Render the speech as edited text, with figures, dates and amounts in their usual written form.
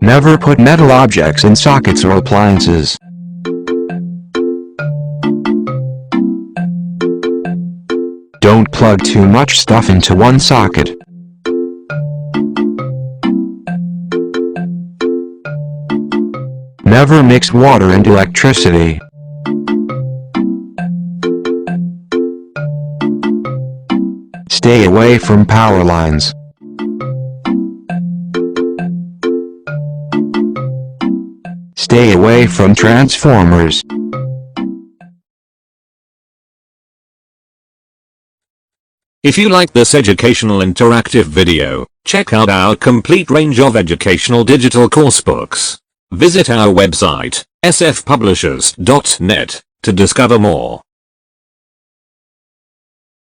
Never put metal objects in sockets or appliances. Don't plug too much stuff into one socket. Never mix water and electricity. Stay away from power lines. Stay away from transformers. If you like this educational interactive video, check out our complete range of educational digital course books. Visit our website, sfpublishers.net, to discover more.